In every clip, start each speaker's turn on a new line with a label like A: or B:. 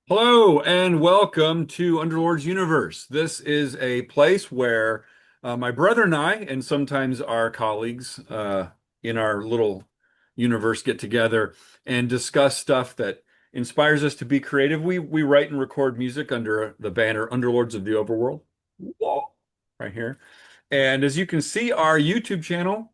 A: Hello and welcome to Underlords Universe. This is a place where my brother and I, and sometimes our colleagues in our little universe, get together and discuss stuff that inspires us to be creative. We write and record music under the banner Underlords of the Overworld. Whoa, right here. And as you can see, our YouTube channel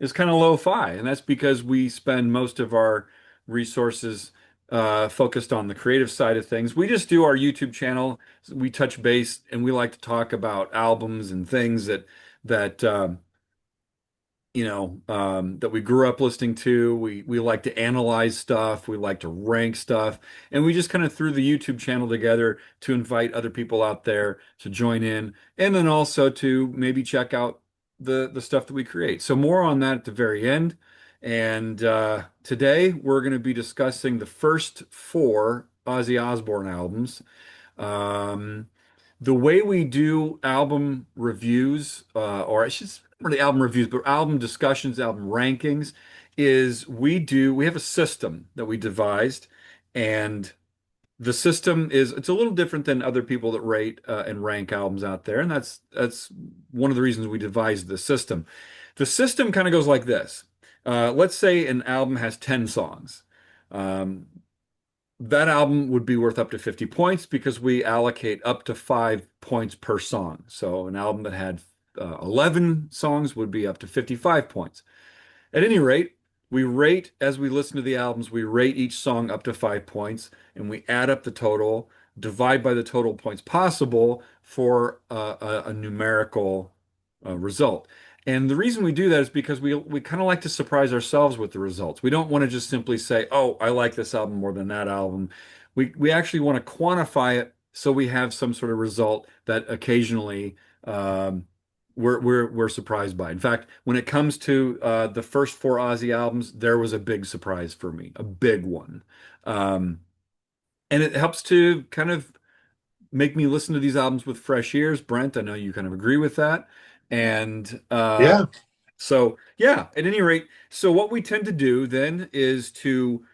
A: is kind of lo-fi, and that's because we spend most of our resources focused on the creative side of things. We just do our YouTube channel. We touch base, and we like to talk about albums and things that we grew up listening to. We like to analyze stuff. We like to rank stuff, and we just kind of threw the YouTube channel together to invite other people out there to join in, and then also to maybe check out the stuff that we create. So more on that at the very end. And today we're going to be discussing the first four Ozzy Osbourne albums. Um, the way we do album reviews, or I should not really album reviews, but album discussions, album rankings, is we have a system that we devised, and the system is it's a little different than other people that rate and rank albums out there, and that's one of the reasons we devised the system. The system kind of goes like this. Let's say an album has 10 songs. Um, that album would be worth up to 50 points because we allocate up to 5 points per song. So an album that had 11 songs would be up to 55 points. At any rate, we rate as we listen to the albums, we rate each song up to 5 points, and we add up the total, divide by the total points possible for a numerical result. And the reason we do that is because we kind of like to surprise ourselves with the results. We don't want to just simply say, "Oh, I like this album more than that album." We actually want to quantify it so we have some sort of result that occasionally we're surprised by. In fact, when it comes to the first four Ozzy albums, there was a big surprise for me, a big one. Um, and it helps to kind of make me listen to these albums with fresh ears. Brent, I know you kind of agree with that. And
B: Yeah,
A: so, yeah, at any rate, so what we tend to do then is to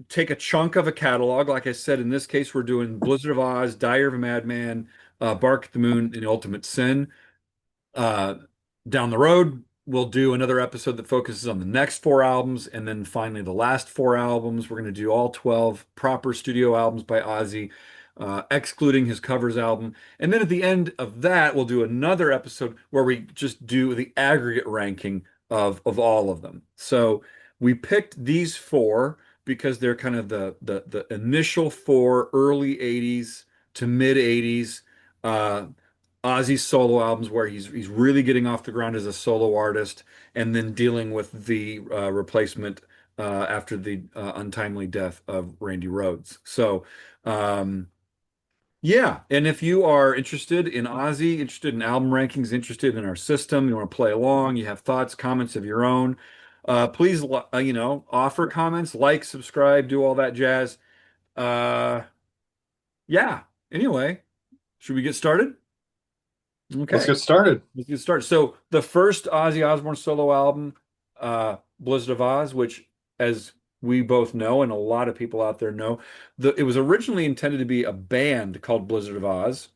A: take a chunk of a catalog. Like I said, in this case, we're doing Blizzard of Oz, Diary of a Madman, Bark at the Moon, and Ultimate Sin. Uh, Down the road, we'll do another episode that focuses on the next four albums, and then finally the last four albums. We're going to do all 12 proper studio albums by Ozzy, excluding his covers album. And then at the end of that, we'll do another episode where we just do the aggregate ranking of all of them. So we picked these four because they're kind of the initial four early 80s to mid 80s. Ozzy's solo albums where he's really getting off the ground as a solo artist, and then dealing with the replacement after the untimely death of Randy Rhoads. So, yeah, and if you are interested in Ozzy, interested in album rankings, interested in our system, you want to play along, you have thoughts, comments of your own, please, offer comments, like, subscribe, do all that jazz. Uh, yeah. Anyway, should we get started?
B: let's
A: Okay.
B: get started.
A: We can start. So the first Ozzy Osbourne solo album, Blizzard of Oz, which, as we both know, and a lot of people out there know, it was originally intended to be a band called Blizzard of Oz,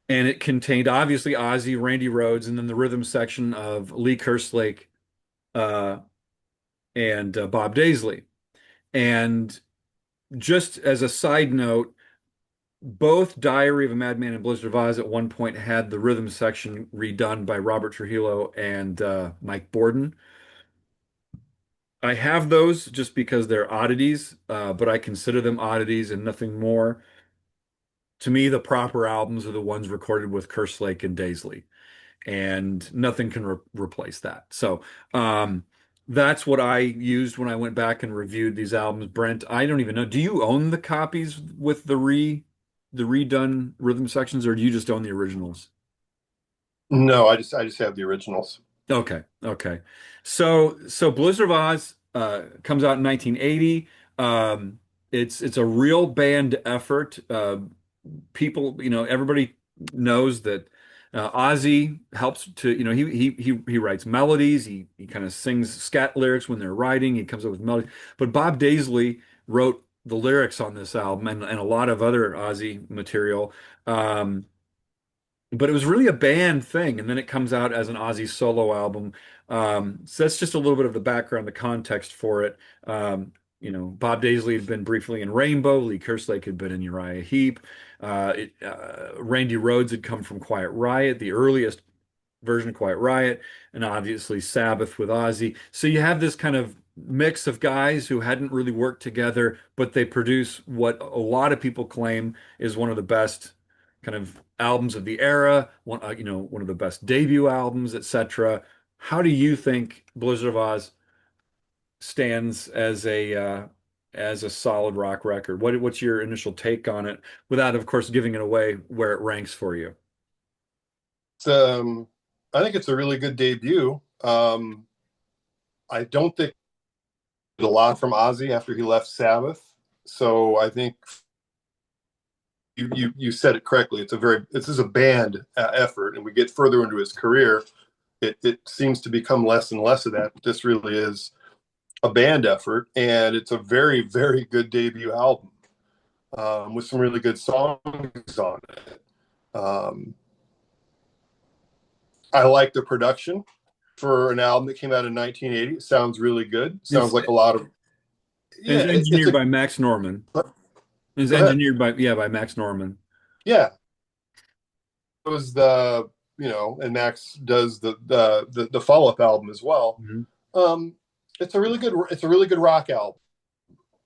A: and it contained obviously Ozzy, Randy Rhoads, and then the rhythm section of Lee Kerslake uh, and Bob Daisley. And just as a side note, both Diary of a Madman and Blizzard of Oz at one point had the rhythm section redone by Robert Trujillo and Mike Borden. I have those just because they're oddities, but I consider them oddities and nothing more. To me, the proper albums are the ones recorded with Kerslake and Daisley, and nothing can replace that. So, that's what I used when I went back and reviewed these albums. Brent, I don't even know. Do you own the copies with the redone rhythm sections, or do you just own the originals?
B: No, I just have the originals.
A: Okay, okay. So Blizzard of Oz comes out in 1980. It's a real band effort. People, everybody knows that Ozzy helps to, he writes melodies. He kind of sings scat lyrics when they're writing. He comes up with melodies. But Bob Daisley wrote the lyrics on this album and a lot of other Ozzy material. Um, but it was really a band thing, and then it comes out as an Ozzy solo album. So that's just a little bit of the background, the context for it. Bob Daisley had been briefly in Rainbow. Lee Kerslake had been in Uriah Heep. Randy Rhoads had come from Quiet Riot, the earliest version of Quiet Riot, and obviously Sabbath with Ozzy. So you have this kind of mix of guys who hadn't really worked together, but they produce what a lot of people claim is one of the best kind of albums of the era, one of the best debut albums, etc. How do you think Blizzard of Oz stands as a solid rock record? What's your initial take on it, without, of course, giving it away where it ranks for you?
B: It's, I think it's a really good debut. I don't think a lot from Ozzy after he left Sabbath. So I think you said it correctly. This is a band effort, and we get further into his career, it seems to become less and less of that. But this really is a band effort, and it's a very, very good debut album with some really good songs on it. I like the production for an album that came out in 1980. It sounds really good. Sounds
A: It's,
B: like a lot of
A: it's
B: yeah. It's
A: engineered
B: a
A: by Max Norman. It's
B: Go ahead.
A: engineered by Max Norman.
B: Yeah, it was and Max does the follow up album as well.
A: Mhm.
B: Um, it's a really good rock album.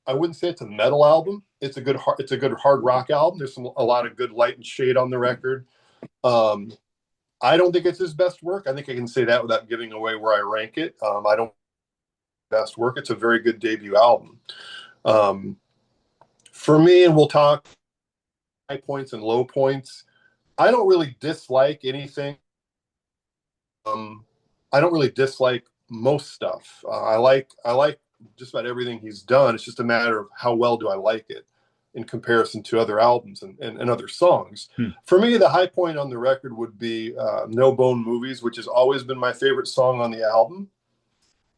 B: I wouldn't say it's a metal album. It's a good hard rock album. There's a lot of good light and shade on the record. Um, I don't think it's his best work. I think I can say that without giving away where I rank it. I don't best work. It's a very good debut album. Um, for me, and we'll talk high points and low points. I don't really dislike anything. Um, I don't really dislike most stuff. I like just about everything he's done. It's just a matter of how well do I like it in comparison to other albums and other songs.
A: Hmm.
B: For me, the high point on the record would be No Bone Movies, which has always been my favorite song on the album.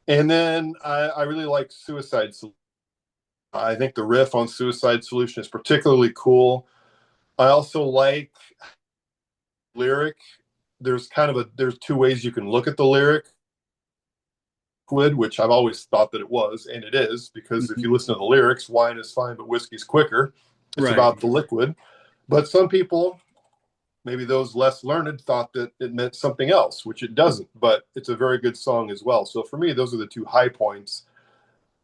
B: And then I really like Suicide Solution. I think the riff on Suicide Solution is particularly cool. I also like lyric. There's two ways you can look at the lyric, which I've always thought that it was, and it is, because if
A: Mhm.
B: you listen to the lyrics, wine is fine, but whiskey's quicker. It's
A: Right.
B: about the liquid. But some people, maybe those less learned, thought that it meant something else, which it doesn't. But it's a very good song as well. So for me, those are the two high points.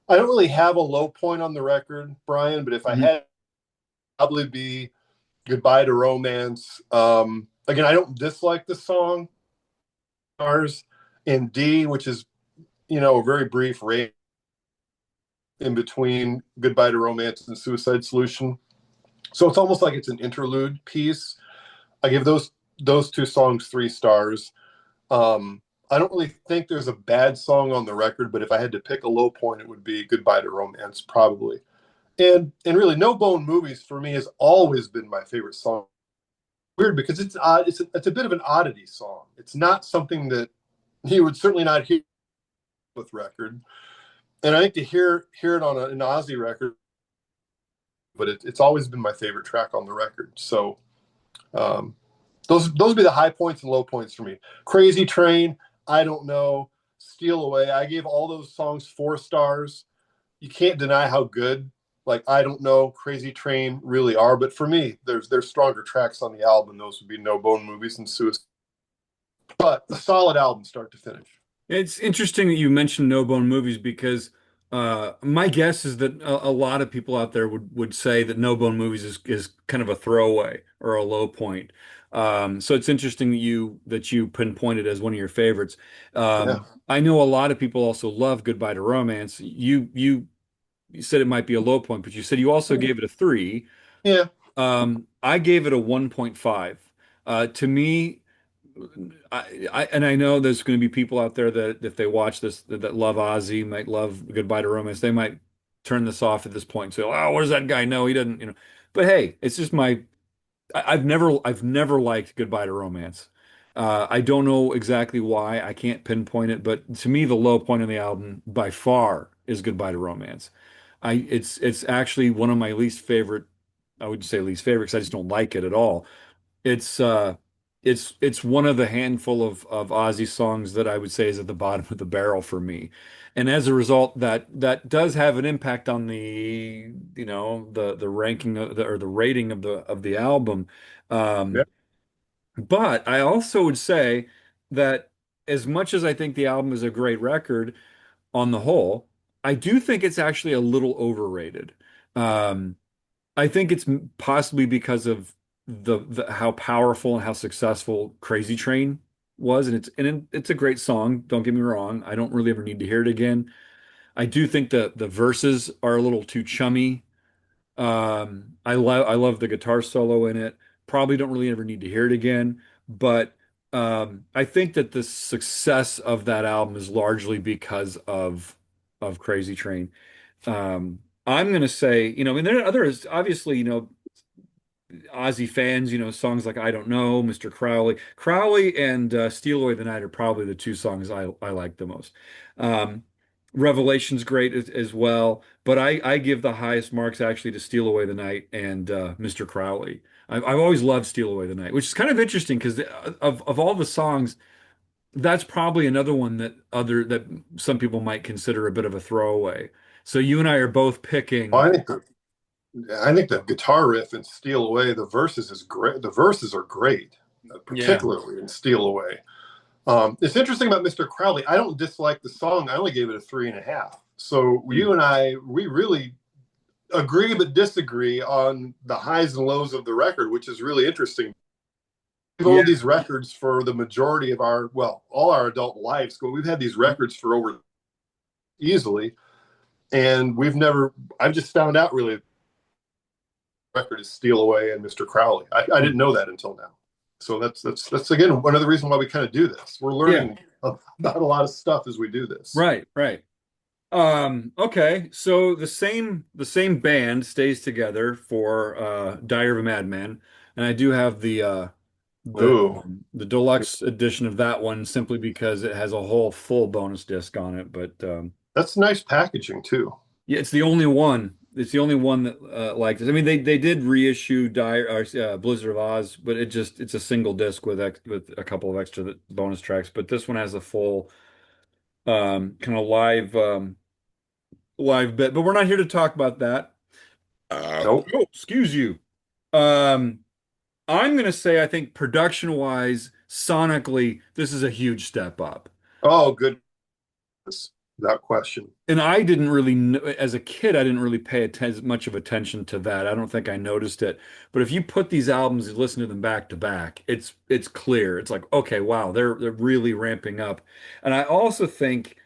B: I don't really have a low point on the record, Brian, but if I
A: Mhm.
B: had, probably be Goodbye to Romance. Again, I don't dislike the song. Stars in D, which is a very brief rate in between Goodbye to Romance and Suicide Solution. So it's almost like it's an interlude piece. I give those two songs 3 stars. I don't really think there's a bad song on the record, but if I had to pick a low point, it would be Goodbye to Romance, probably. And really, No Bone Movies for me has always been my favorite song. Weird because it's odd. It's a bit of an oddity song. It's not something that you would certainly not hear with record. And I think to hear it on an Ozzy record, but it's always been my favorite track on the record. So um, those would be the high points and low points for me. Crazy Train, I don't know. Steal Away, I gave all those songs 4 stars. You can't deny how good, like, I don't know, Crazy Train really are. But for me, there's stronger tracks on the album. Those would be No Bone Movies and Suicide. But a solid album, start to finish.
A: It's interesting that you mentioned No Bone Movies because my guess is that a lot of people out there would say that No Bone Movies is kind of a throwaway or a low point. So it's interesting that you pinpointed as one of your favorites.
B: Yeah,
A: I know a lot of people also love Goodbye to Romance. You said it might be a low point, but you said you also gave it a 3.
B: yeah.
A: I gave it a 1.5. To me, I know there's going to be people out there that if they watch this that love Ozzy, might love Goodbye to Romance. They might turn this off at this point and say, "Oh, what does that guy know? He doesn't, you know." But hey, it's just I've never liked Goodbye to Romance. I don't know exactly why. I can't pinpoint it, but to me, the low point in the album by far is Goodbye to Romance. It's actually one of my least favorite. I would say least favorite because I just don't like it at all. It's uh it's one of the handful of Ozzy songs that I would say is at the bottom of the barrel for me. And as a result, that does have an impact on the, the ranking of or the rating of the album.
B: Yeah.
A: Um, but I also would say that as much as I think the album is a great record on the whole, I do think it's actually a little overrated. Um, I think it's possibly because of the how powerful and how successful Crazy Train was, and it's a great song. Don't get me wrong. I don't really ever need to hear it again. I do think the verses are a little too chummy. I love the guitar solo in it. Probably don't really ever need to hear it again, but I think that the success of that album is largely because of Crazy Train. I'm gonna say, I mean, there are others, obviously, Ozzy fans, songs like I Don't Know, Mr. Crowley. Crowley and Steal Away the Night are probably the two songs I like the most. Um, Revelation's great as well, but I give the highest marks actually to Steal Away the Night and Mr. Crowley. I've always loved Steal Away the Night, which is kind of interesting because of all the songs, that's probably another one that some people might consider a bit of a throwaway. So you and I are both
B: Well,
A: picking.
B: I think the guitar riff in Steal Away, the verses is great. The verses are great,
A: Yeah.
B: particularly in Steal Away. It's interesting about Mr. Crowley. I don't dislike the song. I only gave it a 3.5. So
A: Hmm.
B: you and I, we really agree but disagree on the highs and lows of the record, which is really interesting. We've
A: Yeah.
B: owned these records for the majority of our, well, all our adult lives, but we've had these records for over easily, and I've just found out really the record is Steal Away and Mr. Crowley. I didn't know that until now. So that's again one of the reasons why we kind of do this. We're
A: Yeah.
B: learning about a lot of stuff as we do this.
A: Right, right. Okay, so the same band stays together for Diary of a Madman, and I do have the
B: Ooh,
A: the deluxe edition of that one simply because it has a whole full bonus disc on it. But
B: that's nice packaging too.
A: yeah, it's the only one. It's the only one that like this. I mean, they did reissue Blizzard of Oz, but it's a single disc with a couple of extra bonus tracks. But this one has a full kind of live bit, but we're not here to talk about that.
B: Nope.
A: Oh, excuse you. Um, I'm gonna say I think production wise, sonically, this is a huge step up.
B: Oh, goodness, without question.
A: And I didn't really know, as a kid, I didn't really pay much of attention to that. I don't think I noticed it. But if you put these albums and listen to them back to back, it's clear. It's like, okay, wow, they're really ramping up. And I also think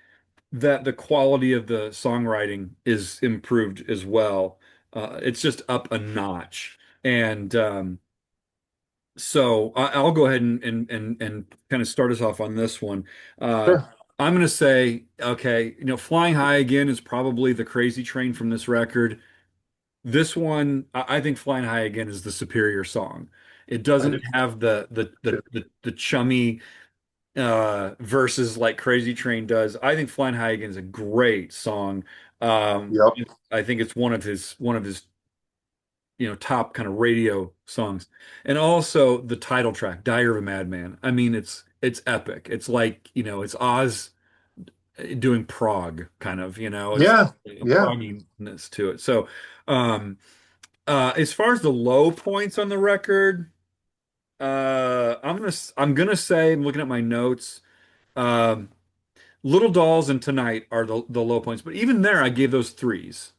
A: that the quality of the songwriting is improved as well. It's just up a notch. And so I'll go ahead and kind of start us off on this one. Uh,
B: Sure.
A: I'm going to say, okay, Flying High Again is probably the crazy train from this record. This one, I think Flying High Again is the superior song. It
B: I
A: doesn't
B: did
A: have
B: too.
A: the chummy verses like Crazy Train does. I think Flying High Again is a great song.
B: Yep.
A: I think it's one of his top kind of radio songs. And also the title track, Diary of a Madman. I mean, it's epic. It's like, it's Oz doing prog kind of, it's
B: Yeah.
A: a
B: Yeah.
A: progginess to it. So, um as far as the low points on the record, I'm gonna say, I'm looking at my notes, um Little Dolls and Tonight are the low points, but even there I gave those threes.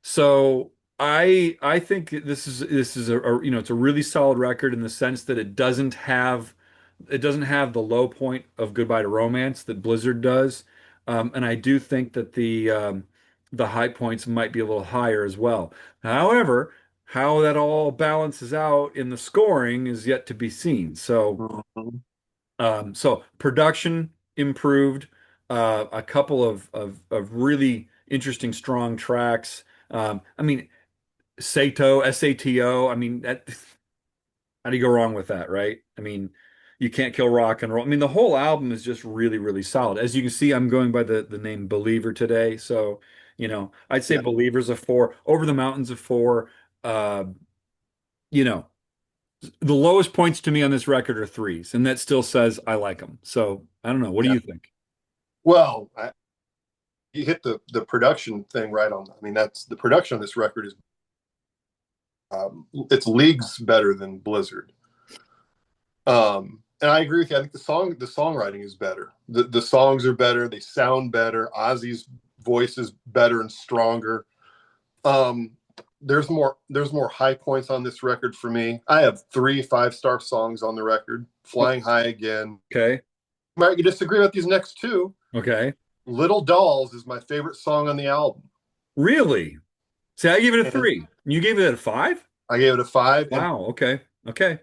A: So I think this is it's a really solid record in the sense that it doesn't have the low point of Goodbye to Romance that Blizzard does, and I do think that the high points might be a little higher as well. However, how that all balances out in the scoring is yet to be seen.
B: Mhm.
A: So production improved, a couple of really interesting, strong tracks. I mean, Sato. I mean, how do you go wrong with that, right? I mean, you can't kill rock and roll. I mean, the whole album is just really, really solid. As you can see, I'm going by the name Believer today. So, I'd say
B: Yeah.
A: Believer's a four, Over the Mountain's a four. Uh, you know, the lowest points to me on this record are threes, and that still says I like them. So I don't know. What do
B: Yeah.
A: you think?
B: Well, you hit the production thing right on. I mean, that's the production on this record is it's leagues better than Blizzard. And I agree with you. I think the songwriting is better. The songs are better. They sound better. Ozzy's voice is better and stronger. Um, there's more high points on this record for me. I have 3 5-star songs on the record. Flying High Again.
A: Okay.
B: Might you disagree with these next two?
A: Okay.
B: Little Dolls is my favorite song on the album,
A: Really? See, I gave it a
B: and
A: three. You gave it a five?
B: I gave it a 5. And
A: Wow. Okay. Okay.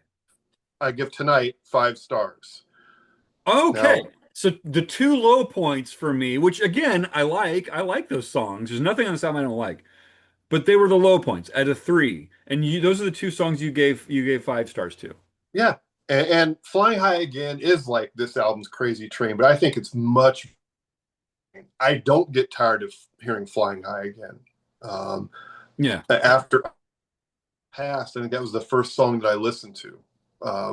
B: I give Tonight 5 stars.
A: Okay.
B: Now,
A: So the two low points for me, which again, I like those songs. There's nothing on this album I don't like, but they were the low points at a three. And those are the two songs you gave 5 stars to.
B: yeah, and Flying High Again is like this album's Crazy Train, but I think it's much. I don't get tired of hearing Flying High Again. Um,
A: Yeah.
B: After Past, I think that was the first song that I listened to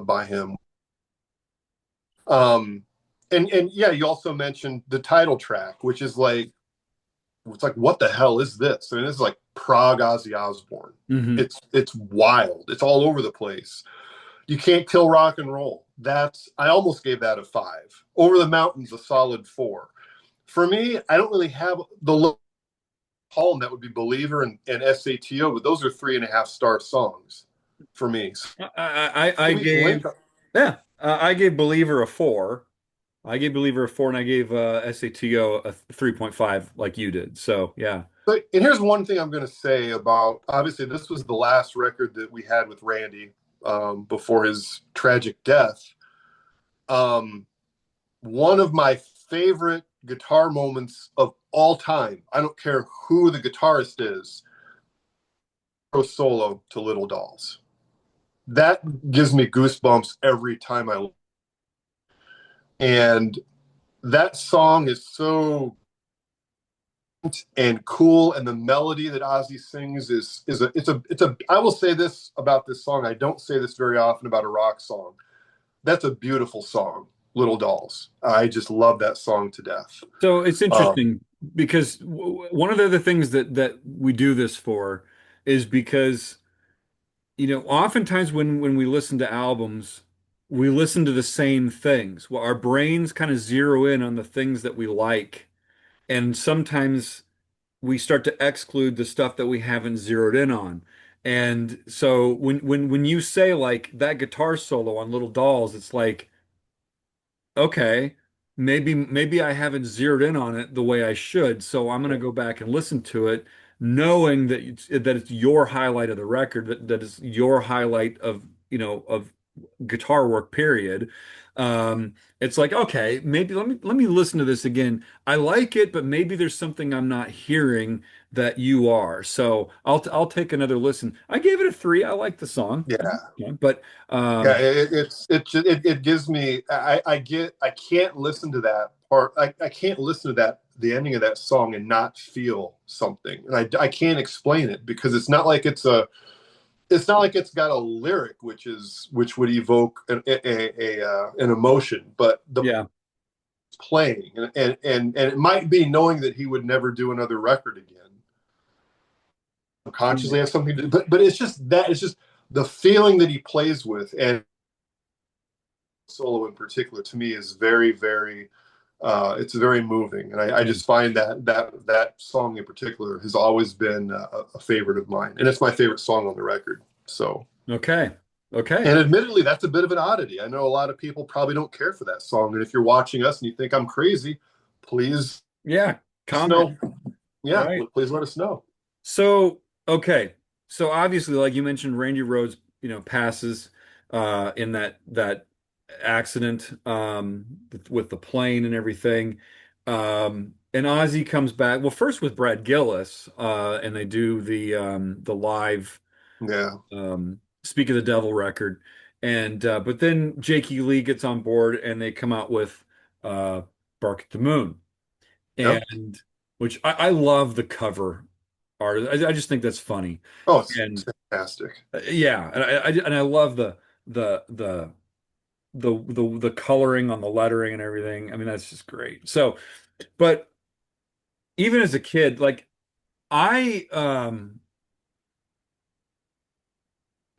B: by him. Um, and yeah, you also mentioned the title track, which is like, it's like, what the hell is this? I mean, this is like Prague Ozzy Osbourne.
A: Hmm.
B: It's wild. It's all over the place. You Can't Kill Rock and Roll. I almost gave that a 5. Over the Mountains, a solid 4. For me, I don't really have the column that would be Believer and SATO, but those are 3.5-star songs for me. So
A: I
B: we link
A: gave
B: up.
A: yeah, I gave Believer a four. I gave Believer a four, and I gave SATO a 3.5, like you did. So yeah.
B: And here's one thing I'm going to say about, obviously, this was the last record that we had with Randy before his tragic death. One of my favorite guitar moments of all time, I don't care who the guitarist is, solo to Little Dolls. That gives me goosebumps every time and that song is so and cool, and the melody that Ozzy sings is a I will say this about this song. I don't say this very often about a rock song. That's a beautiful song, Little Dolls. I just love that song to death.
A: So it's
B: Um,
A: interesting because one of the other things that we do this for is because, oftentimes when we listen to albums, we listen to the same things. Well, our brains kind of zero in on the things that we like, and sometimes we start to exclude the stuff that we haven't zeroed in on. And so when you say like that guitar solo on Little Dolls, it's like, okay, maybe I haven't zeroed in on it the way I should, so I'm gonna go back and listen to it, knowing that it's your highlight of the record, that is your highlight of guitar work, period. It's like, okay, maybe let me listen to this again. I like it, but maybe there's something I'm not hearing that you are. So I'll take another listen. I gave it a three. I like the song.
B: yeah,
A: Yeah, but
B: yeah. It gives me. I can't listen to that part. I can't listen to that the ending of that song and not feel something. And I can't explain it because it's not like it's got a lyric which would evoke an emotion, but the
A: yeah.
B: playing and it might be knowing that he would never do another record again. Consciously has something to do, but it's just the feeling that he plays with, and solo in particular to me is very it's very moving, and I
A: Yeah.
B: just find that song in particular has always been a favorite of mine, and it's my favorite song on the record. So,
A: Okay. Okay.
B: and admittedly, that's a bit of an oddity. I know a lot of people probably don't care for that song, and if you're watching us and you think I'm crazy, please
A: Yeah.
B: let us
A: Comment.
B: know. Yeah,
A: Right.
B: please let us know.
A: So, okay. So obviously, like you mentioned, Randy Rhoads, passes in that accident with the plane and everything. And Ozzy comes back. Well, first with Brad Gillis, and they do the live
B: Yeah,
A: Speak of the Devil record. And but then Jakey Lee gets on board and they come out with uh Bark at the Moon.
B: yep.
A: And which I love the cover art. I just think that's funny.
B: Oh, it's
A: And
B: fantastic.
A: yeah, and I love the the the coloring on the lettering and everything. I mean, that's just great. So, but even as a kid, like I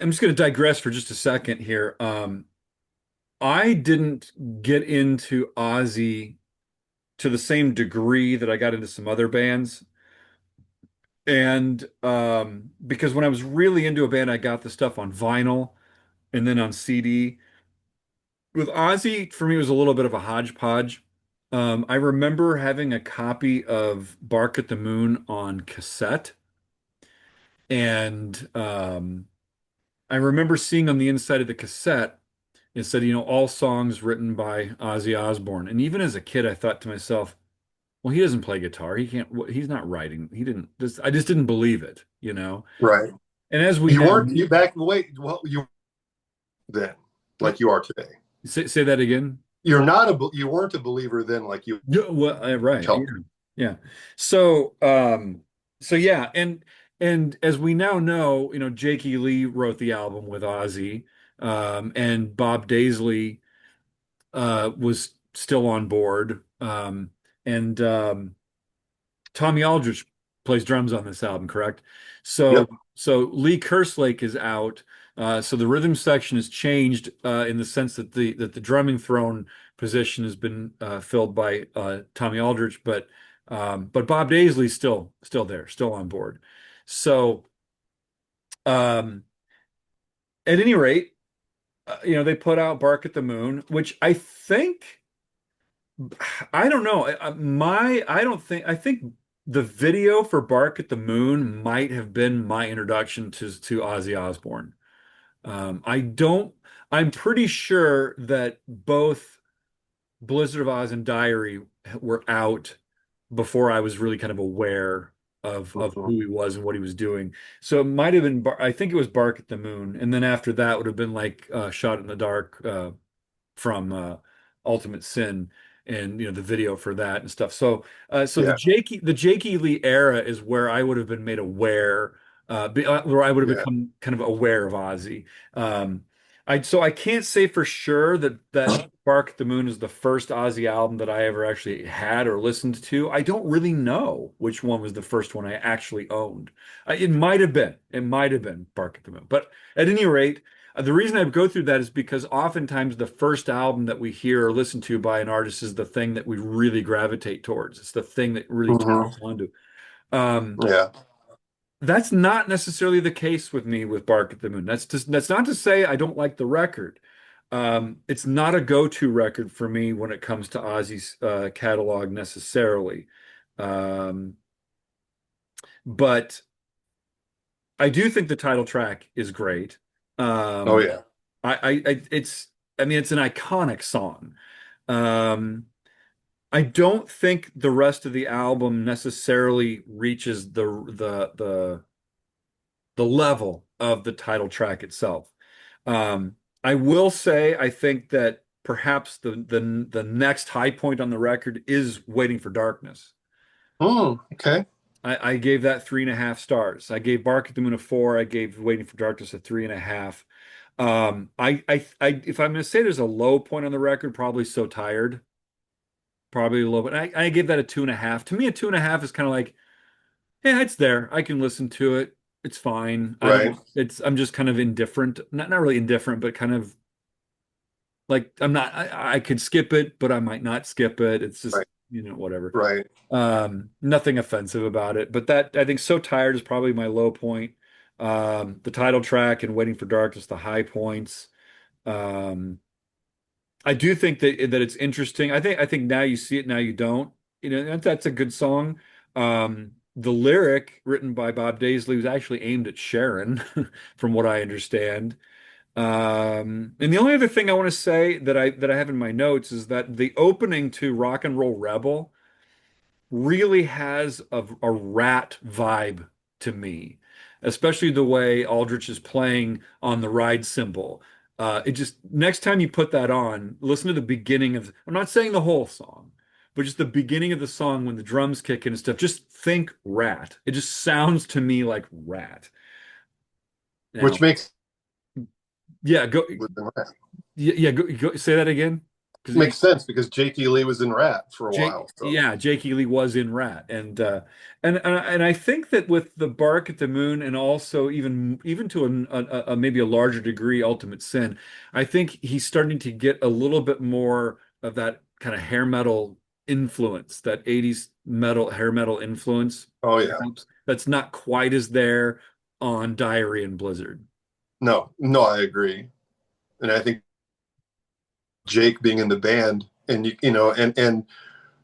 A: I'm just going to digress for just a second here. I didn't get into Ozzy to the same degree that I got into some other bands. And because when I was really into a band, I got the stuff on vinyl and then on CD. With Ozzy, for me, it was a little bit of a hodgepodge. I remember having a copy of Bark at the Moon on cassette, and I remember seeing on the inside of the cassette, it said, all songs written by Ozzy Osbourne. And even as a kid, I thought to myself, well, he doesn't play guitar. He can't, he's not writing. He didn't, I just didn't believe it.
B: Right.
A: And as we
B: You
A: now,
B: weren't you back wait, well, you then like you are today.
A: say that again.
B: You weren't a believer then like you
A: Yeah, well, right.
B: tell
A: Yeah.
B: me.
A: Yeah. So, yeah. And as we now know, Jakey Lee wrote the album with Ozzy, and Bob Daisley, was still on board. And Tommy Aldrich plays drums on this album, correct? So
B: Yep.
A: so Lee Kerslake is out. So the rhythm section has changed in the sense that the drumming throne position has been filled by Tommy Aldrich, but Bob Daisley's still there, still on board. So um, at any rate, they put out Bark at the Moon, which I don't know. I think the video for Bark at the Moon might have been my introduction to Ozzy Osbourne. I don't, I'm pretty sure that both Blizzard of Oz and Diary were out before I was really kind of aware of
B: Mhm.
A: who he was and what he was doing. So it might have been, I think it was Bark at the Moon. And then after that would have been like Shot in the Dark, from Ultimate Sin, and the video for that and stuff. So
B: Yeah.
A: The Jakey Lee era is where I would have been made aware, where I would have
B: Yeah.
A: become kind of aware of Ozzy. Um, I can't say for sure that Bark at the Moon is the first Ozzy album that I ever actually had or listened to. I don't really know which one was the first one I actually owned. It might have been Bark at the Moon. But at any rate, the reason I go through that is because oftentimes the first album that we hear or listen to by an artist is the thing that we really gravitate towards. It's the thing that really turns
B: Hmm.
A: us on to. Um,
B: Yeah.
A: that's not necessarily the case with me with Bark at the Moon. That's not to say I don't like the record. It's not a go-to record for me when it comes to Ozzy's catalog necessarily. Um, but I do think the title track is great.
B: Oh
A: Um,
B: yeah.
A: I mean, it's an iconic song. Um, I don't think the rest of the album necessarily reaches the level of the title track itself. Um, I will say I think that perhaps the next high point on the record is Waiting for Darkness.
B: Okay.
A: I gave that 3.5 stars. I gave Bark at the Moon a 4. I gave Waiting for Darkness a 3.5. If I'm going to say there's a low point on the record, probably So Tired, probably a little bit. I gave that a 2.5. To me, a 2.5 is kind of like, yeah, it's there. I can listen to it. It's fine. I
B: Right.
A: don't. I'm just kind of indifferent. Not really indifferent, but kind of like I'm not. I could skip it, but I might not skip it. It's just
B: Right.
A: whatever.
B: Right.
A: Nothing offensive about it, but that I think So Tired is probably my low point. The title track and Waiting for Darkness, the high points. Um, I do think that it's interesting. I think now you see it, now you don't. That's a good song. The lyric written by Bob Daisley was actually aimed at Sharon, from what I understand. And the only other thing I want to say that I have in my notes is that the opening to Rock and Roll Rebel really has a Rat vibe to me, especially the way Aldrich is playing on the ride cymbal. It just next time you put that on, listen to the beginning of. I'm not saying the whole song, but just the beginning of the song when the drums kick in and stuff, just think Rat. It just sounds to me like Rat.
B: which
A: Now,
B: makes
A: yeah, go, yeah, say that again. Because
B: makes sense because J.T. Lee was in Rat for a
A: Jake,
B: while. So,
A: yeah, Jake Ely was in Rat, and I think that with the Bark at the Moon, and also even to a maybe a larger degree, Ultimate Sin, I think he's starting to get a little bit more of that kind of hair metal influence, that 80s metal hair metal influence,
B: oh yeah,
A: perhaps that's not quite as there on Diary and Blizzard.
B: no, I agree, and I think Jake being in the band, and and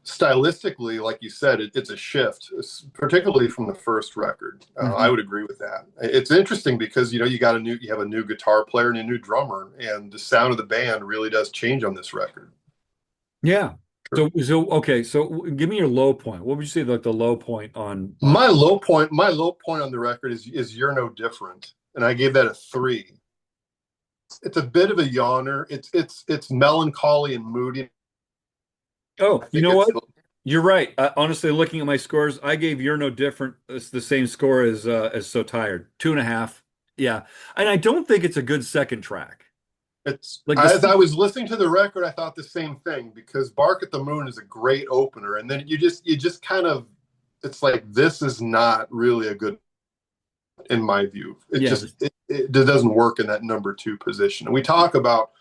B: stylistically, like you said, it's a shift, particularly from the first record. I
A: Mhm.
B: would agree with that. It's interesting because you have a new guitar player and a new drummer, and the sound of the band really does change on this record.
A: Yeah. So okay. So give me your low point. What would you say like the low point on?
B: My low point on the record is "You're No Different," and I gave that a 3. It's a bit of a yawner. It's melancholy and moody. I
A: Oh, you
B: think
A: know
B: it's
A: what? You're right. Honestly, looking at my scores, I gave You're No Different. It's the same score as So Tired, 2.5. Yeah, and I don't think it's a good second track.
B: it's
A: Like
B: as
A: this.
B: I was listening to the record, I thought the same thing because "Bark at the Moon" is a great opener, and then you just kind of it's like this is not really a good in my view. It
A: Yeah,
B: just it doesn't work in that number 2 position. And we talk about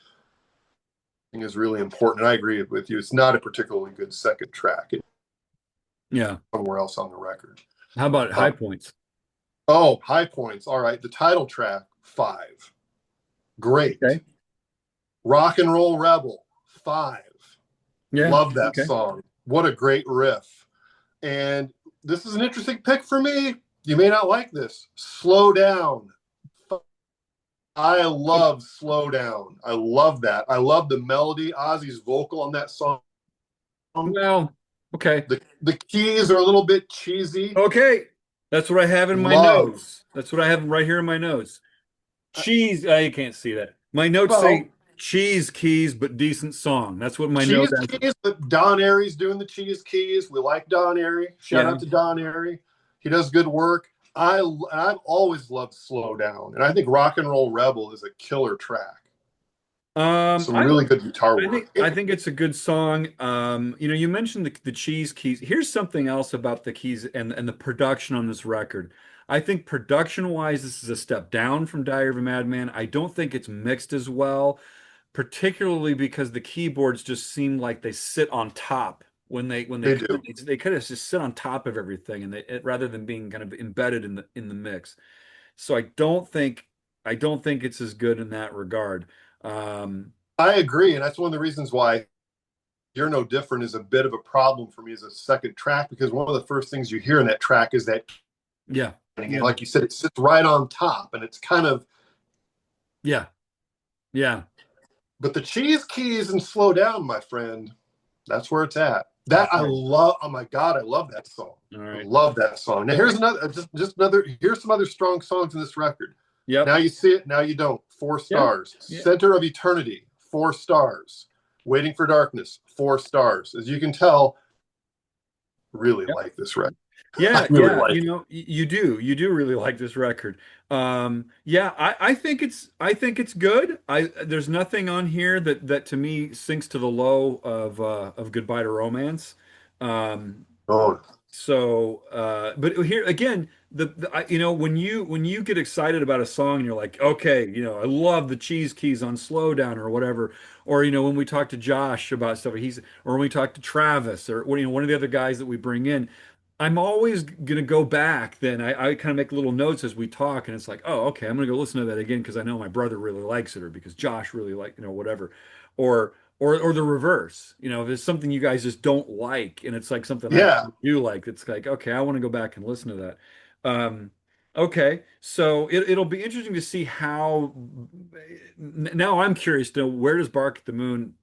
B: is really important. And I agree with you. It's not a particularly good second track. It's
A: yeah.
B: somewhere else on the record.
A: How about
B: Uh,
A: high points?
B: oh, high points. All right. The title track, 5. Great.
A: Okay.
B: Rock and Roll Rebel, 5.
A: Yeah.
B: Love that
A: Okay.
B: song. What a great riff. And this is an interesting pick for me. You may not like this. Slow Down. I love Slow Down. I love that. I love the melody, Ozzy's vocal on that song.
A: Well, okay.
B: The keys are a little bit cheesy.
A: Okay. That's what I have in my
B: Love.
A: notes. That's what I have right here in my notes. Cheese. You can't see that. My notes
B: Well,
A: say cheese keys, but decent song. That's what my note
B: cheese
A: has.
B: keys, but Don Airy's doing the cheese keys. We like Don Airy. Shout
A: Yeah.
B: out to Don Airy. He does good work. I've always loved Slow Down, and I think Rock and Roll Rebel is a killer track. Some
A: I
B: really good guitar
A: I
B: work.
A: think I think it's a good song. You mentioned the cheese keys. Here's something else about the keys and the production on this record. I think production wise, this is a step down from Diary of a Madman. I don't think it's mixed as well, particularly because the keyboards just seem like they sit on top when they
B: They
A: kind of
B: do.
A: they kind of just sit on top of everything, and rather than being kind of embedded in the mix. So I don't think it's as good in that regard. Um,
B: I agree, and that's one of the reasons why You're No Different is a bit of a problem for me as a second track because one of the first things you hear in that track is that,
A: yeah, yeah,
B: like you said, it sits right on top, and it's kind of.
A: yeah, yeah.
B: But the cheese keys and Slow Down, my friend, that's where it's at. That I
A: Okay.
B: love. Oh my god, I love that song.
A: All
B: I
A: right.
B: love that song. Now here's another, just another. Here's some other strong songs in this record. Now
A: Yep.
B: you see it, now you don't. Four
A: Yeah.
B: stars.
A: Yeah.
B: Center of Eternity, 4 stars. Waiting for Darkness, 4 stars. As you can tell, really
A: Yep.
B: like this record. I
A: Yeah,
B: really
A: yeah,
B: like it.
A: you do really like this record. Yeah, I think it's good. There's nothing on here that to me sinks to the low of Goodbye to Romance. Um,
B: Oh,
A: but here again, when you get excited about a song and you're like, okay, I love the cheese keys on Slow Down or whatever, or when we talk to Josh about stuff, or when we talk to Travis or one of the other guys that we bring in, I'm always gonna go back. Then I kind of make little notes as we talk, and it's like, oh, okay, I'm gonna go listen to that again because I know my brother really likes it, or because Josh really like, whatever, or the reverse. If it's something you guys just don't like, and it's like something I
B: yeah.
A: do like, it's like, okay, I want to go back and listen to that. Okay, so it'll be interesting to see how. Now I'm curious to know where does Bark at the Moon,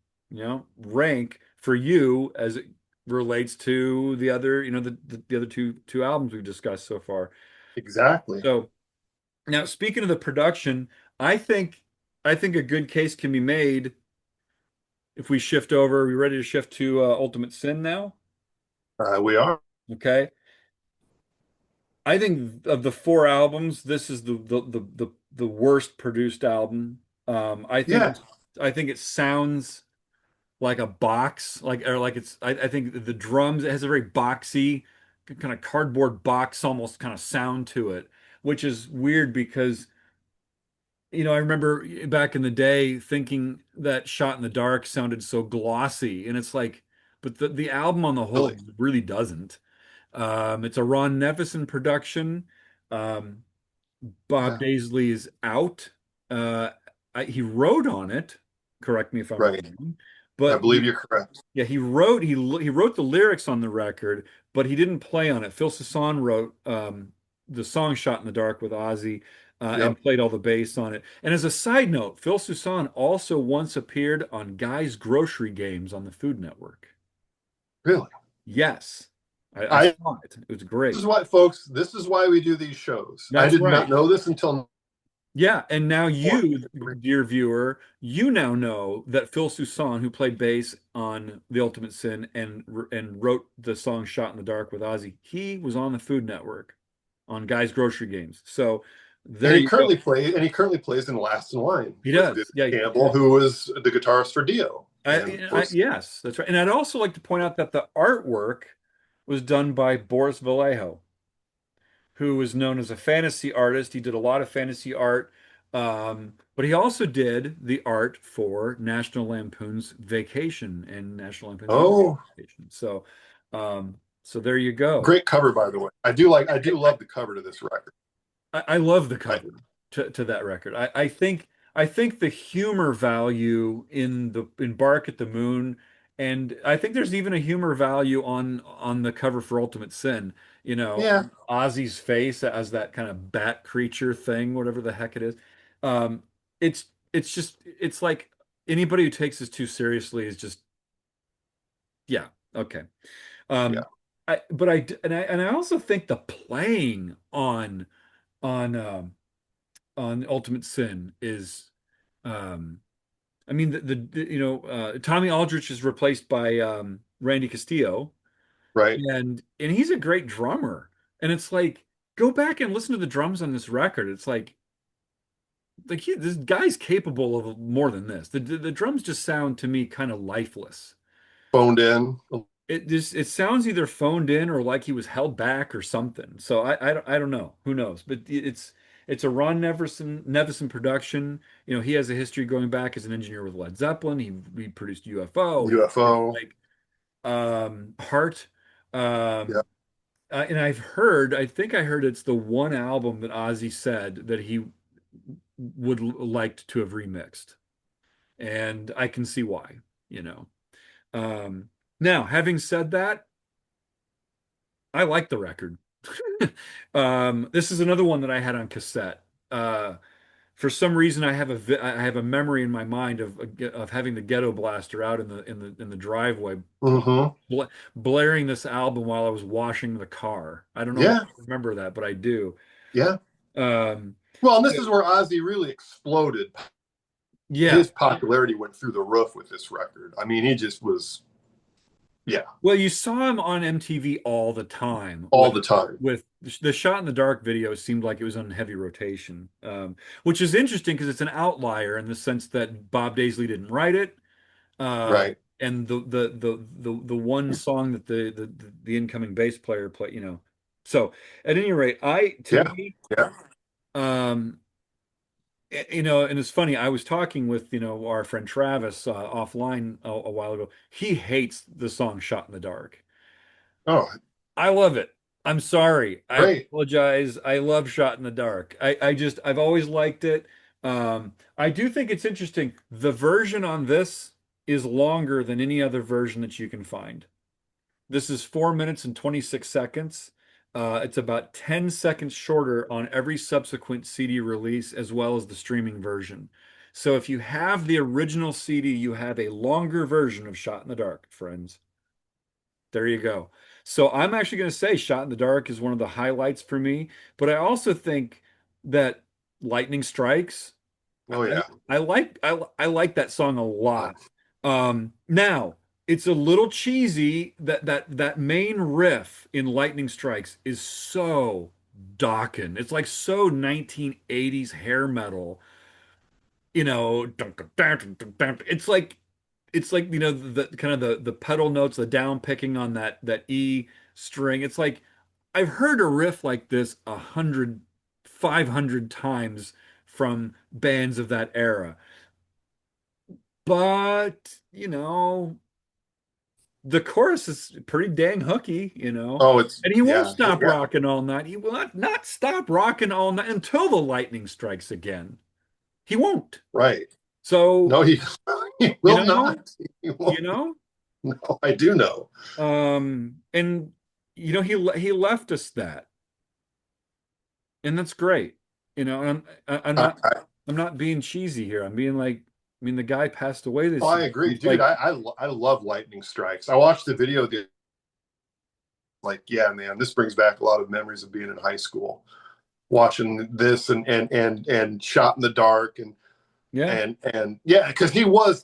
A: rank for you as it relates to the other, the other two albums we've discussed so far.
B: Exactly.
A: So now speaking of the production, I think I think a good case can be made if we shift over. Are we ready to shift to Ultimate Sin now?
B: We are.
A: Okay. I think of the four albums, this is the worst produced album.
B: Yeah.
A: I think it sounds like a box, I think the drums, it has a very boxy kind of cardboard box almost kind of sound to it, which is weird because I remember back in the day thinking that Shot in the Dark sounded so glossy, and it's like, but the album on the whole
B: Really.
A: really doesn't. It's a Ron Nevison production. Um, Bob
B: Yeah.
A: Daisley is out. Uh, he wrote on it. Correct me if I'm
B: Right.
A: wrong,
B: I
A: but
B: believe you're correct.
A: yeah, he wrote the lyrics on the record, but he didn't play on it. Phil Sasson wrote the song "Shot in the Dark" with Ozzy
B: Yep.
A: and played all the bass on it. And as a side note, Phil Sasson also once appeared on Guy's Grocery Games on the Food Network.
B: Really.
A: Yes, I
B: I
A: saw it. It was
B: This is
A: great.
B: why, folks. This is why we do these shows. I
A: That's
B: did not
A: right.
B: know this until
A: Yeah, and now
B: more.
A: you, dear viewer, you now know that Phil Soussan, who played bass on The Ultimate Sin and wrote the song "Shot in the Dark" with Ozzy, he was on the Food Network on Guy's Grocery Games. So there you go.
B: And he currently plays in Last in Line
A: He
B: with Vince
A: does. Yeah.
B: Campbell, who was the guitarist for Dio, and was
A: Yes, that's right. And I'd also like to point out that the artwork was done by Boris Vallejo, who was known as a fantasy artist. He did a lot of fantasy art, but he also did the art for National Lampoon's Vacation and National Lampoon's American
B: oh,
A: Vacation. So there you go.
B: great cover, by the way. I do love the cover to this record.
A: I love the
B: I,
A: cover to that record. I think the humor value in Bark at the Moon, and I think there's even a humor value on the cover for Ultimate Sin.
B: yeah,
A: Ozzy's face as that kind of bat creature thing, whatever the heck it is. Um, it's it's like anybody who takes this too seriously is just yeah, okay.
B: yeah,
A: Um, I also think the playing on on Ultimate Sin is I mean Tommy Aldrich is replaced by Randy Castillo
B: right.
A: and he's a great drummer and it's like go back and listen to the drums on this record. It's like this guy's capable of more than this. The drums just sound to me kind of lifeless.
B: Phoned in.
A: It sounds either phoned in or like he was held back or something. So I don't know. Who knows? But it's a Ron Nevison production. He has a history going back as an engineer with Led Zeppelin. He produced UFO. He produced
B: UFO.
A: like Heart.
B: Yeah.
A: Um, and I think I heard it's the one album that Ozzy said that he would liked to have remixed, and I can see why. You know. Um, Now, having said that. I like the record. This is another one that I had on cassette. For some reason, I have a memory in my mind of having the Ghetto Blaster out in the driveway,
B: Mm-hmm.
A: blaring this album while I was washing the car. I don't know why
B: Yeah.
A: I remember that, but I do.
B: Yeah.
A: Um,
B: Well, and this is where Ozzy really exploded.
A: yeah.
B: His popularity went through the roof with this record. I mean, he just was, yeah,
A: Well, you saw him on MTV all the time
B: all the time.
A: with the Shot in the Dark video seemed like it was on heavy rotation, which is interesting because it's an outlier in the sense that Bob Daisley didn't write it,
B: Right.
A: and the one song that the incoming bass player played, So at any rate, to
B: Yeah.
A: me,
B: Yeah.
A: um, and it's funny. I was talking with our friend Travis offline a while ago. He hates the song "Shot in the Dark."
B: Oh,
A: I love it. I'm sorry. I
B: great.
A: apologize. I love Shot in the Dark. I've always liked it. I do think it's interesting. The version on this is longer than any other version that you can find. This is 4 minutes and 26 seconds. It's about 10 seconds shorter on every subsequent CD release, as well as the streaming version. So if you have the original CD, you have a longer version of Shot in the Dark, friends. There you go. So I'm actually going to say Shot in the Dark is one of the highlights for me, but I also think that Lightning Strikes,
B: Oh, yeah.
A: I like that song a
B: Oh,
A: lot. Now, it's a little cheesy. That main riff in Lightning Strikes is so Dokken. It's like so 1980s hair metal. You know, it's like the kind of the pedal notes, the down picking on that E string. It's like I've heard a riff like this 100, 500 times from bands of that era. But, the chorus is pretty dang hooky.
B: Oh, it's
A: And he won't
B: yeah,
A: stop
B: yeah,
A: rocking all night. He will not stop rocking all night until the lightning strikes again. He won't.
B: right.
A: So,
B: No, he he
A: you
B: will
A: know,
B: not. He
A: you
B: won't.
A: know,
B: No, I do know.
A: and he left us that, and that's great. And I'm
B: I,
A: not
B: I,
A: I'm not being cheesy here. I'm being like, I mean, the guy passed away this
B: I
A: year.
B: agree,
A: He's
B: dude.
A: like,
B: I love lightning strikes. I watched the video. Like, yeah, man, this brings back a lot of memories of being in high school, watching this and Shot in the Dark
A: yeah,
B: and yeah, because he was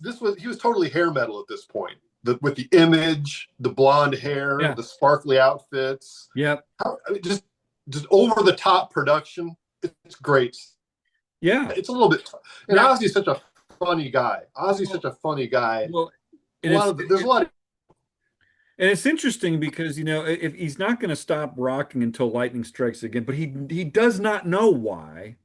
B: totally hair metal at this point. With the image, the blonde hair,
A: yeah,
B: the sparkly outfits,
A: yeah,
B: I mean, just over the top production. It's great.
A: yeah.
B: It's a little bit, and
A: Now,
B: Ozzy's such a funny guy. Ozzy's
A: well,
B: such a funny guy.
A: well,
B: A
A: and
B: lot
A: it's
B: of there's a lot of
A: and it's interesting because if he's not going to stop rocking until lightning strikes again, but he does not know why.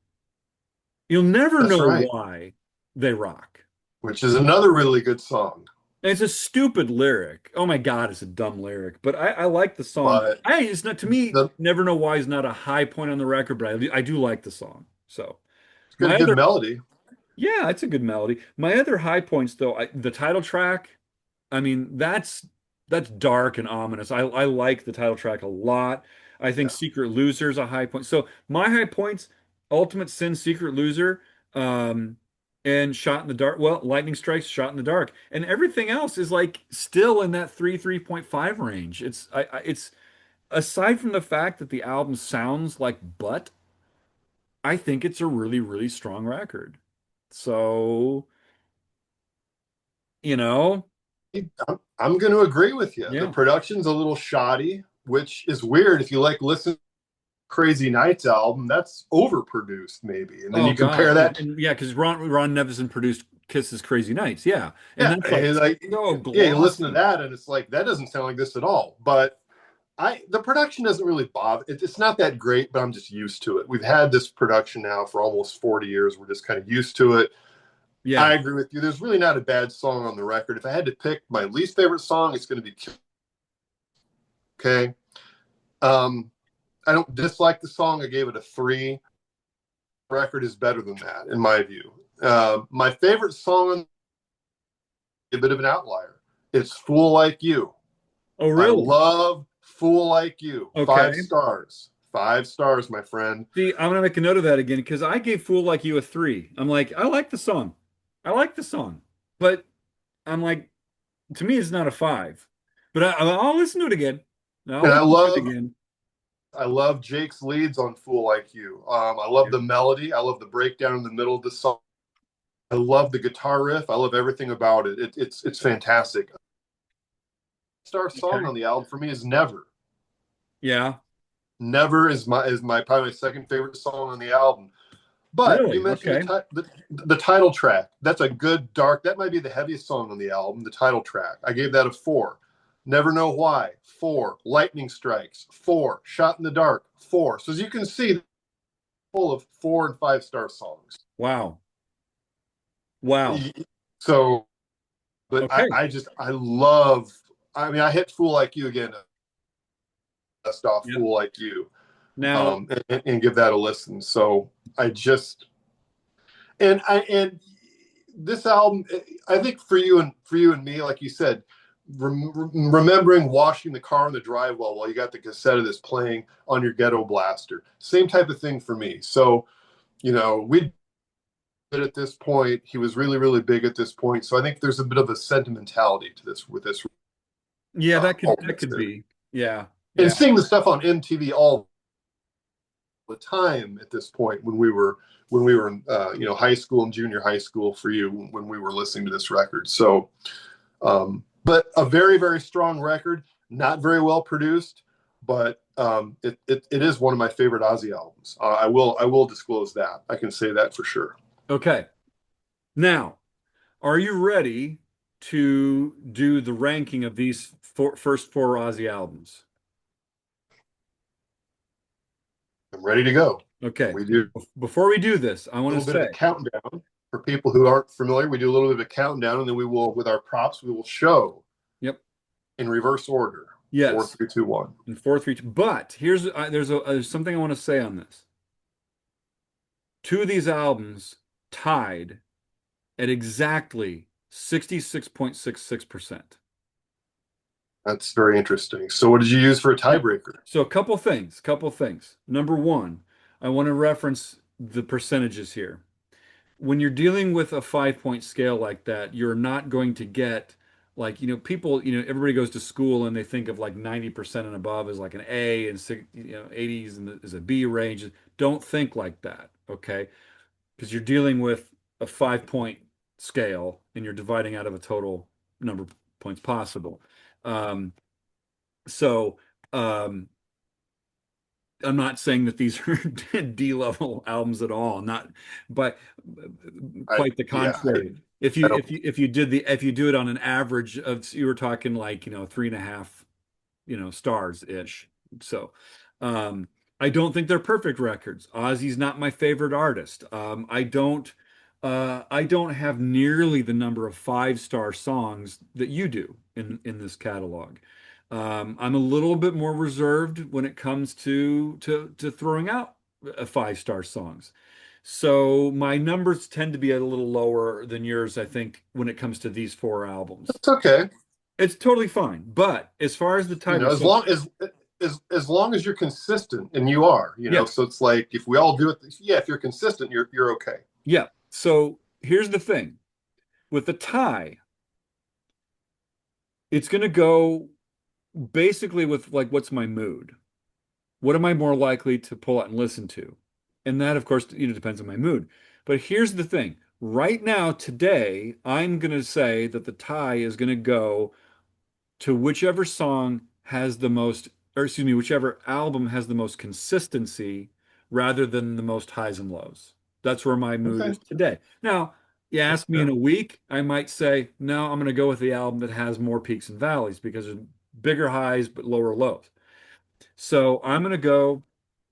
A: You'll never
B: that's
A: know
B: right,
A: why they rock.
B: which is another really good song.
A: And it's a stupid lyric. Oh my God, it's a dumb lyric, but I like the song.
B: But
A: It's not to me.
B: the
A: Never know why is not a high point on the record, but I do like the song. So
B: it's got a
A: my
B: good
A: other,
B: melody.
A: yeah, it's a good melody. My other high points though, the title track. I mean, that's dark and ominous. I like the title track a lot. I think
B: Yeah.
A: Secret Loser is a high point. So my high points, Ultimate Sin, Secret Loser, um, and Shot in the Dark. Well, Lightning Strikes, Shot in the Dark, and everything else is like still in that 3.5 range. It's aside from the fact that the album sounds like butt, I think it's a really, really strong record. So, you know,
B: I'm going to agree with you. The
A: yeah.
B: production's a little shoddy, which is weird if you like listen to Crazy Nights album. That's overproduced, maybe, and then
A: Oh
B: you
A: God,
B: compare that.
A: and yeah, because Ron Nevison produced "Kisses Crazy Nights," yeah, and
B: Yeah,
A: that's like
B: and like
A: so
B: yeah, you listen to
A: glossy.
B: that, and it's like that doesn't sound like this at all. But the production doesn't really bother. It's not that great, but I'm just used to it. We've had this production now for almost 40 years. We're just kind of used to it.
A: Yeah,
B: I agree with you. There's really not a bad song on the record. If I had to pick my least favorite song, it's going to be okay. Um, I don't dislike the song. I gave it a 3. The record is better than that, in my view. My favorite song, a bit of an outlier. It's "Fool Like You."
A: oh
B: I
A: really?
B: love "Fool Like You."
A: Okay.
B: 5 stars. 5 stars, my friend.
A: See, I'm gonna make a note of that again because I gave "Fool Like You" a 3. I'm like, I like the song, I like the song, but I'm like, to me, it's not a 5. But I'll listen to it again. I'll
B: And I
A: listen to it
B: love
A: again.
B: I love Jake's leads on "Fool Like You." I love
A: Yeah.
B: the melody. I love the breakdown in the middle of the song. I love the guitar riff. I love everything about it. It's fantastic. Star song
A: Okay.
B: on the album for me is "Never."
A: Yeah.
B: "Never" is my probably my second favorite song on the album. But you
A: Really?
B: mentioned
A: Okay.
B: the title track. That's a good dark. That might be the heaviest song on the album. The title track. I gave that a 4. "Never Know Why," 4. "Lightning Strikes," 4. "Shot in the Dark," 4. So as you can see, full of 4 and 5 star songs.
A: Wow. Wow.
B: So, but
A: Okay.
B: I love. I mean, I hit "Fool Like You" again. Dust off
A: Yeah.
B: "Fool Like You,"
A: Now,
B: and give that a listen. So I just and this album, I think for you and me, like you said, remembering washing the car in the driveway while you got the cassette of this playing on your ghetto blaster, same type of thing for me. So we at this point, he was really really big at this point. So I think there's a bit of a sentimentality to this with this
A: yeah, that could
B: ultimate.
A: be. Yeah.
B: And
A: Yeah.
B: seeing the stuff on MTV all the time at this point when we were in high school and junior high school for you when we were listening to this record. So, but a very, very strong record, not very well produced, but it is one of my favorite Ozzy albums. I will disclose that. I can say that for sure.
A: Okay. Now, are you ready to do the ranking of these first four Ozzy albums?
B: I'm ready to go.
A: Okay.
B: We do
A: Before we do this, I
B: a
A: want to
B: little bit of
A: say,
B: a countdown for people who aren't familiar. We do a little bit of a countdown, and then we will, with our props, we will show
A: yep,
B: in reverse order. Four,
A: yes,
B: three, two, one.
A: in 4-3. But here's there's something I want to say on this. Two of these albums tied at exactly 66.66%.
B: That's very interesting. So, what did you use for a
A: Yep.
B: tiebreaker?
A: So a couple things. Number one, I want to reference the percentages here. When you're dealing with a 5 point scale like that, you're not going to get like, people, everybody goes to school and they think of like 90% and above as like an A and 80s and is a B range. Don't think like that, okay? Because you're dealing with a 5 point scale and you're dividing out of a total number of points possible. Um, so, um, I'm not saying that these are D level albums at all, not, but
B: I
A: quite the
B: yeah,
A: contrary. If
B: I
A: you
B: don't.
A: if you do it on an average of, you were talking like 3.5 stars ish. So um I don't think they're perfect records. Ozzy's not my favorite artist. I don't have nearly the number of 5-star songs that you do in this catalog. I'm a little bit more reserved when it comes to throwing out 5-star songs. So my numbers tend to be a little lower than yours, I think, when it comes to these four albums.
B: It's okay.
A: It's totally fine. But as far as the
B: You know,
A: tiebreak, so
B: as long as you're consistent, and you are,
A: yeah,
B: so it's like if we all do it, yeah, if you're consistent, you're okay.
A: yeah. So here's the thing. With the tie, it's going to go basically with like, what's my mood? What am I more likely to pull out and listen to? And that, of course, depends on my mood. But here's the thing. Right now, today, I'm going to say that the tie is going to go to whichever song has the most, or excuse me, whichever album has the most consistency rather than the most highs and lows. That's where my mood
B: Okay,
A: is today. Now, you
B: that's
A: ask me in
B: fair.
A: a week, I might say, no, I'm going to go with the album that has more peaks and valleys because there's bigger highs but lower lows. So I'm going to go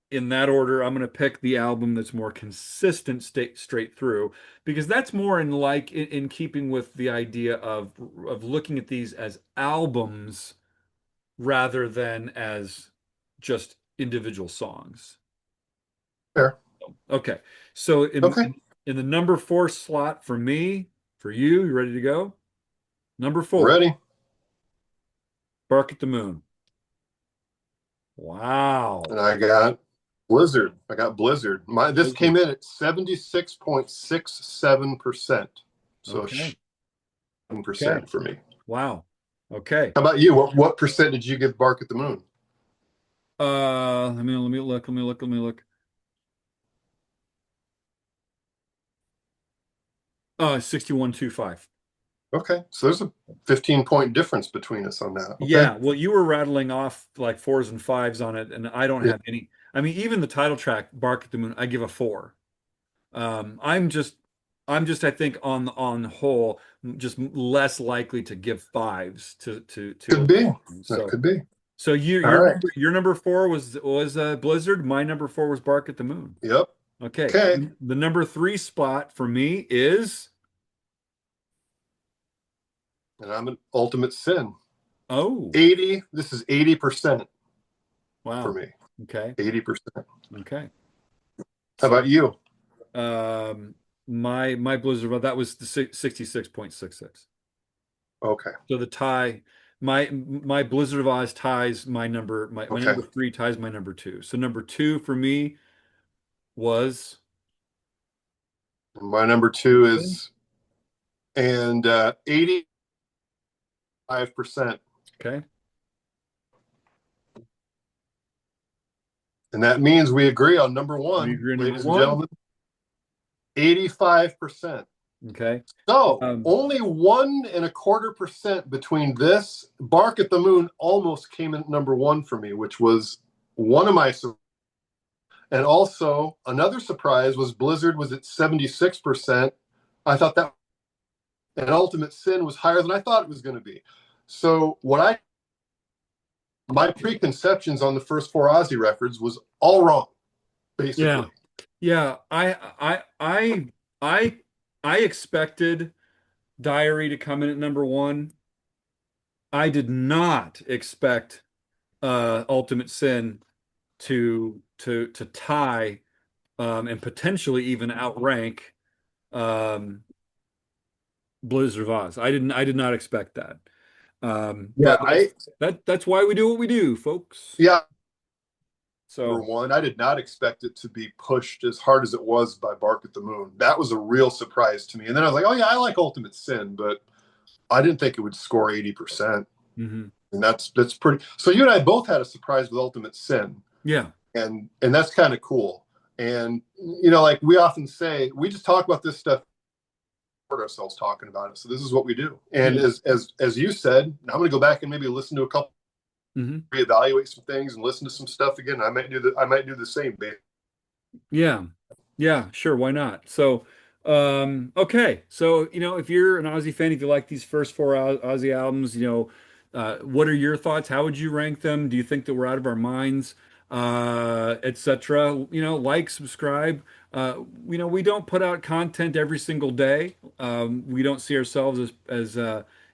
A: in that order. I'm going to pick the album that's more consistent straight through because that's more in keeping with the idea of looking at these as albums rather than as just individual songs.
B: Fair.
A: Okay. So
B: Okay,
A: in the number 4 slot for me, for you, you ready to go? Number 4,
B: ready.
A: Bark at the Moon.
B: And
A: Wow.
B: I got Blizzard. I got Blizzard. This came in at 76.67%. So
A: Okay. Okay.
B: 7% for me.
A: Wow. Okay.
B: How about you? What percent did you give Bark at the Moon?
A: Let me look. 61.25.
B: Okay, so there's a 15-point difference between us on that. Okay.
A: Yeah, well, you were rattling off like fours and fives on it, and I don't
B: Yeah.
A: have any. I mean, even the title track, "Bark at the Moon," I give a 4. Um, I'm just, I think on the whole, just less likely to give fives to
B: Could be. That
A: so
B: could be.
A: so you
B: All right.
A: your number 4 was Blizzard. My number 4 was Bark at the Moon.
B: Yep.
A: Okay,
B: Okay.
A: the number 3 spot for me is
B: And I'm an ultimate sin.
A: oh
B: 80. This is 80% for
A: wow.
B: me.
A: Okay,
B: 80%.
A: okay.
B: How
A: So
B: about you?
A: um my Blizzard, well, that was the 66.66.
B: Okay.
A: So the tie, my Blizzard of Oz ties my
B: Okay.
A: number 3 ties my number 2. So number 2 for me was
B: My number two is and 85%.
A: okay.
B: And that means we agree on number
A: We
B: one,
A: agree on number
B: ladies and
A: 1.
B: gentlemen. 85%.
A: Okay.
B: So
A: Um,
B: only 1.25% between this. Bark at the Moon almost came in at number one for me, which was one of my. And also another surprise was Blizzard was at 76%. I thought that, and Ultimate Sin was higher than I thought it was going to be. So my preconceptions on the first four Ozzy records was all wrong,
A: yeah.
B: basically.
A: Yeah. I, I expected Diary to come in at number one. I did not expect Ultimate Sin to tie and potentially even outrank um, Blizzard of Oz. I did not expect that.
B: Yeah,
A: But that's why we do what we do, folks.
B: yeah, number
A: So
B: one. I did not expect it to be pushed as hard as it was by Bark at the Moon. That was a real surprise to me. And then I was like, oh yeah, I like Ultimate Sin, but I didn't think it would score 80%.
A: mhm.
B: And that's pretty. So you and I both had a surprise with Ultimate Sin,
A: Yeah,
B: and that's kind of cool. And like we often say, we just talk about this stuff, ourselves talking about it. So this is what we do. And
A: yeah.
B: as you said, I'm going to go back and maybe listen to a couple,
A: Hmm.
B: reevaluate some things, and listen to some stuff again. I might do the same.
A: Yeah. Yeah, sure, why not? So, okay. So, if you're an Ozzy fan, if you like these first four Ozzy albums, what are your thoughts? How would you rank them? Do you think that we're out of our minds? Etc. Like, subscribe. We don't put out content every single day. We don't see ourselves as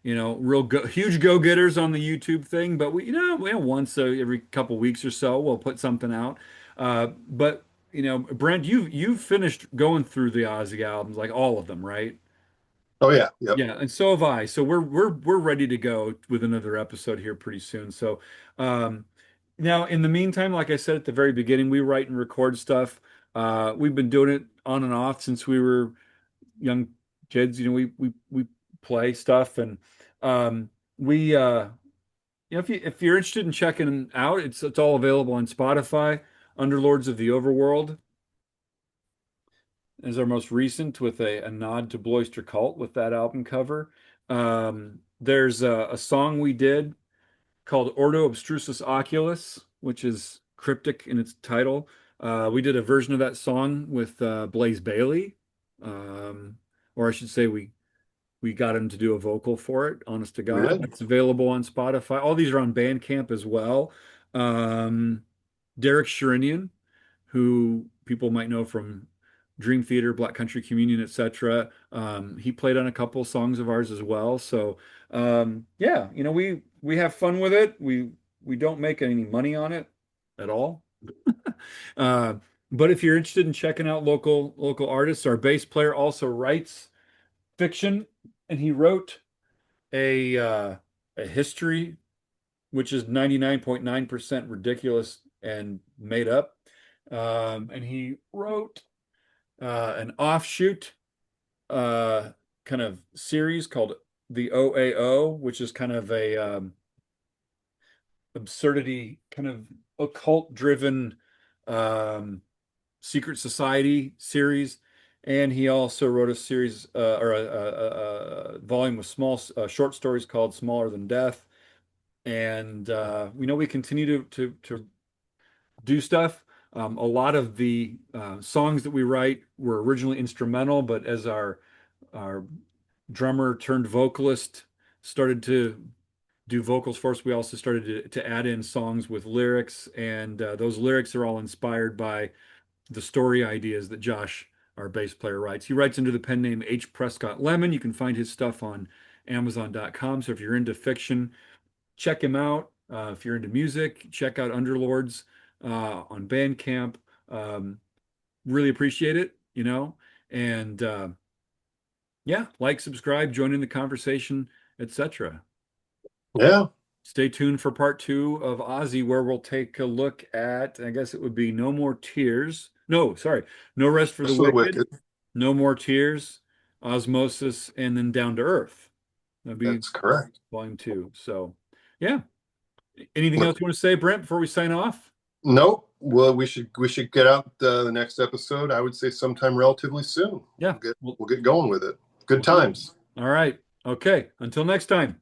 A: real huge go-getters on the YouTube thing, but once every couple weeks or so, we'll put something out. But Brent, you've finished going through the Ozzy albums, like all of them, right?
B: Oh yeah, yep.
A: Yeah, and so have I. So we're ready to go with another episode here pretty soon. So um now in the meantime, like I said at the very beginning, we write and record stuff. We've been doing it on and off since we were young kids. We play stuff and we if you're interested in checking out, it's all available on Spotify. Underlords of the Overworld is our most recent with a nod to Bloister Cult with that album cover. There's a song we did called Ordo Abstrusus Oculus, which is cryptic in its title. We did a version of that song with Blaze Bailey, or I should say we got him to do a vocal for it, honest to
B: We
A: God.
B: did.
A: It's available on Spotify. All these are on Bandcamp as well. Um, Derek Sherinian, who people might know from Dream Theater, Black Country Communion, etc. He played on a couple songs of ours as well. So yeah, we have fun with it. We don't make any money on it at all. Uh, but if you're interested in checking out local artists, our bass player also writes fiction, and he wrote a history which is 99.9% ridiculous and made up. And he wrote an offshoot uh, kind of series called the OAO, which is kind of a absurdity, kind of occult driven um, secret society series. And he also wrote a series or a volume of small short stories called Smaller Than Death. And we know we continue to do stuff. A lot of the songs that we write were originally instrumental, but as our drummer turned vocalist started to do vocals for us, we also started to add in songs with lyrics, and those lyrics are all inspired by the story ideas that Josh, our bass player, writes. He writes under the pen name H. Prescott Lemon. You can find his stuff on Amazon.com. So if you're into fiction, check him out. If you're into music, check out Underlords on Bandcamp. Really appreciate it. And yeah, like, subscribe, join in the conversation, etc.
B: Yeah.
A: Stay tuned for part two of Ozzy, where we'll take a look at, I guess it would be No More Tears. No, sorry, No Rest for the
B: Rest of the
A: Wicked,
B: Wicked.
A: No More Tears, Osmosis, and then Down to Earth. That'd be
B: That's correct.
A: volume two. So, yeah. Anything
B: Look,
A: else you want to say, Brent, before we sign off?
B: nope. Well, we should get out the next episode. I would say sometime relatively soon.
A: Yeah.
B: We'll get going with it. Good
A: Well, cool.
B: times.
A: All right. Okay. Until next time.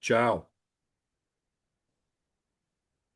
A: Ciao.